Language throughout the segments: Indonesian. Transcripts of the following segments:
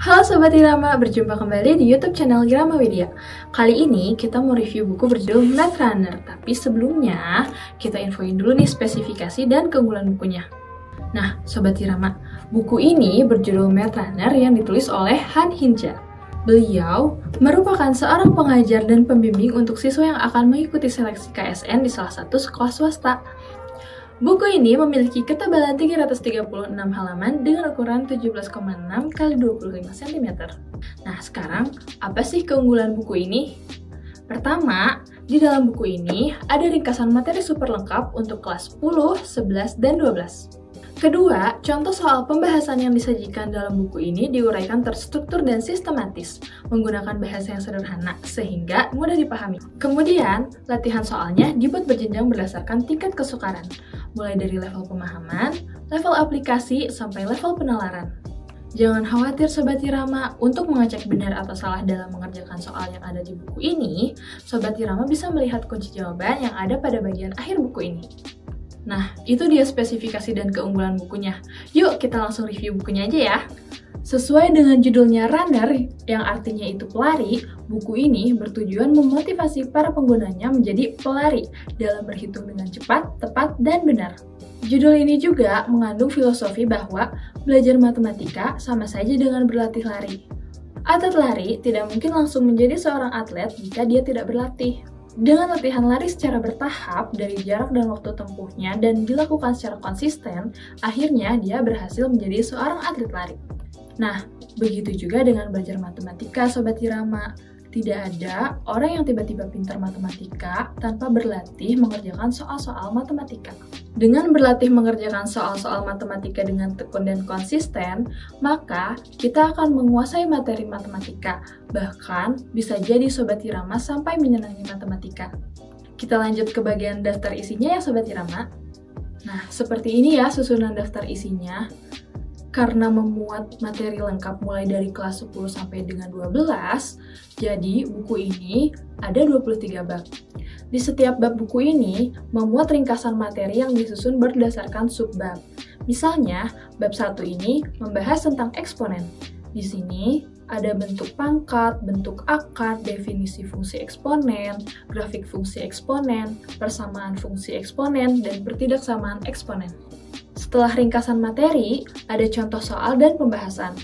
Halo Sobat Irama, berjumpa kembali di YouTube channel Irama Widya. Kali ini kita mau review buku berjudul Maze Runner, tapi sebelumnya kita infoin dulu nih spesifikasi dan keunggulan bukunya. Nah, Sobat Irama, buku ini berjudul Maze Runner yang ditulis oleh Han Hinja. Beliau merupakan seorang pengajar dan pembimbing untuk siswa yang akan mengikuti seleksi KSN di salah satu sekolah swasta. Buku ini memiliki ketebalan 336 halaman dengan ukuran 17,6 x 25 cm. Nah, sekarang apa sih keunggulan buku ini? Pertama, di dalam buku ini ada ringkasan materi super lengkap untuk kelas 10, 11, dan 12. Kedua, contoh soal pembahasan yang disajikan dalam buku ini diuraikan terstruktur dan sistematis, menggunakan bahasa yang sederhana sehingga mudah dipahami. Kemudian, latihan soalnya dibuat berjenjang berdasarkan tingkat kesukaran, mulai dari level pemahaman, level aplikasi, sampai level penalaran. Jangan khawatir Sobat Irama, untuk mengecek benar atau salah dalam mengerjakan soal yang ada di buku ini, Sobat Irama bisa melihat kunci jawaban yang ada pada bagian akhir buku ini. Nah, itu dia spesifikasi dan keunggulan bukunya. Yuk, kita langsung review bukunya aja ya. Sesuai dengan judulnya Runner, yang artinya itu pelari, buku ini bertujuan memotivasi para penggunanya menjadi pelari dalam berhitung dengan cepat, tepat, dan benar. Judul ini juga mengandung filosofi bahwa belajar matematika sama saja dengan berlatih lari. Atlet lari tidak mungkin langsung menjadi seorang atlet jika dia tidak berlatih. Dengan latihan lari secara bertahap dari jarak dan waktu tempuhnya dan dilakukan secara konsisten, akhirnya dia berhasil menjadi seorang atlet lari. Nah, begitu juga dengan belajar matematika, Sobat Irama. Tidak ada orang yang tiba-tiba pintar matematika tanpa berlatih mengerjakan soal-soal matematika. Dengan berlatih mengerjakan soal-soal matematika dengan tekun dan konsisten, maka kita akan menguasai materi matematika. Bahkan, bisa jadi Sobat Irama sampai menyenangi matematika. Kita lanjut ke bagian daftar isinya ya Sobat Irama. Nah, seperti ini ya susunan daftar isinya. Karena memuat materi lengkap mulai dari kelas 10 sampai dengan 12, jadi buku ini ada 23 bab. Di setiap bab buku ini memuat ringkasan materi yang disusun berdasarkan subbab. Misalnya, bab 1 ini membahas tentang eksponen. Di sini ada bentuk pangkat, bentuk akar, definisi fungsi eksponen, grafik fungsi eksponen, persamaan fungsi eksponen, dan pertidaksamaan eksponen. Setelah ringkasan materi, ada contoh soal dan pembahasan.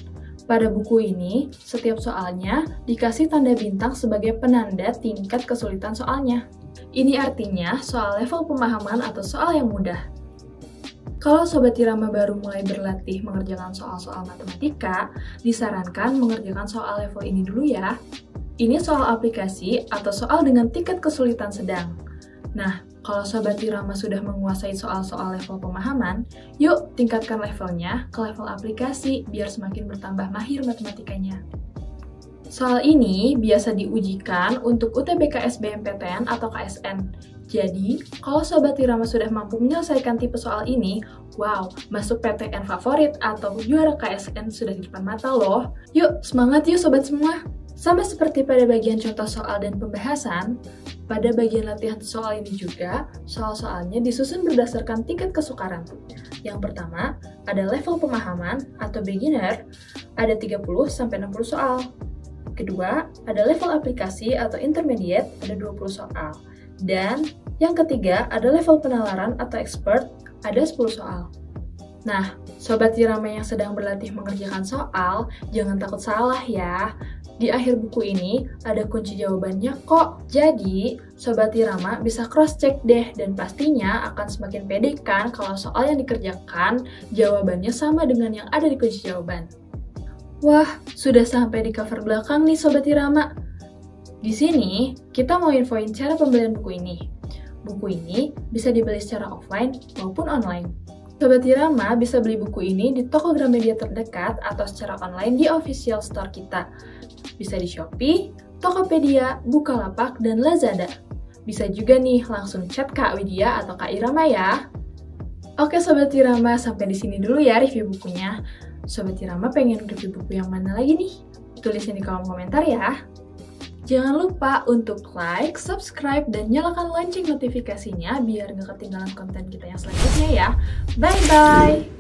Pada buku ini, setiap soalnya dikasih tanda bintang sebagai penanda tingkat kesulitan soalnya. Ini artinya soal level pemahaman atau soal yang mudah. Kalau Sobat Irama baru mulai berlatih mengerjakan soal-soal matematika, disarankan mengerjakan soal level ini dulu ya. Ini soal aplikasi atau soal dengan tingkat kesulitan sedang. Nah, kalau Sobat Irama sudah menguasai soal-soal level pemahaman, yuk tingkatkan levelnya ke level aplikasi biar semakin bertambah mahir matematikanya. Soal ini biasa diujikan untuk UTBK SBMPTN atau KSN. Jadi, kalau Sobat Irama sudah mampu menyelesaikan tipe soal ini, wow, masuk PTN favorit atau juara KSN sudah di depan mata loh. Yuk, semangat yuk Sobat semua! Sama seperti pada bagian contoh soal dan pembahasan, pada bagian latihan soal ini juga, soal-soalnya disusun berdasarkan tingkat kesukaran. Yang pertama, ada level pemahaman atau beginner, ada 30-60 soal. Kedua, ada level aplikasi atau intermediate, ada 20 soal. Dan yang ketiga, ada level penalaran atau expert, ada 10 soal. Nah, Sobat Irama yang sedang berlatih mengerjakan soal, jangan takut salah ya. Di akhir buku ini ada kunci jawabannya kok. Jadi, Sobat Irama bisa cross-check deh dan pastinya akan semakin pede kan kalau soal yang dikerjakan jawabannya sama dengan yang ada di kunci jawaban. Wah, sudah sampai di cover belakang nih Sobat Irama. Di sini, kita mau infoin cara pembelian buku ini. Buku ini bisa dibeli secara offline maupun online. Sobat Irama bisa beli buku ini di toko Gramedia terdekat atau secara online di official store kita. Bisa di Shopee, Tokopedia, Bukalapak, dan Lazada. Bisa juga nih langsung chat Kak Widya atau Kak Irama ya. Oke Sobat Irama, sampai di sini dulu ya review bukunya. Sobat Irama pengen review buku yang mana lagi nih? Tulisnya di kolom komentar ya. Jangan lupa untuk like, subscribe, dan nyalakan lonceng notifikasinya biar nggak ketinggalan konten kita yang selanjutnya ya. Bye-bye!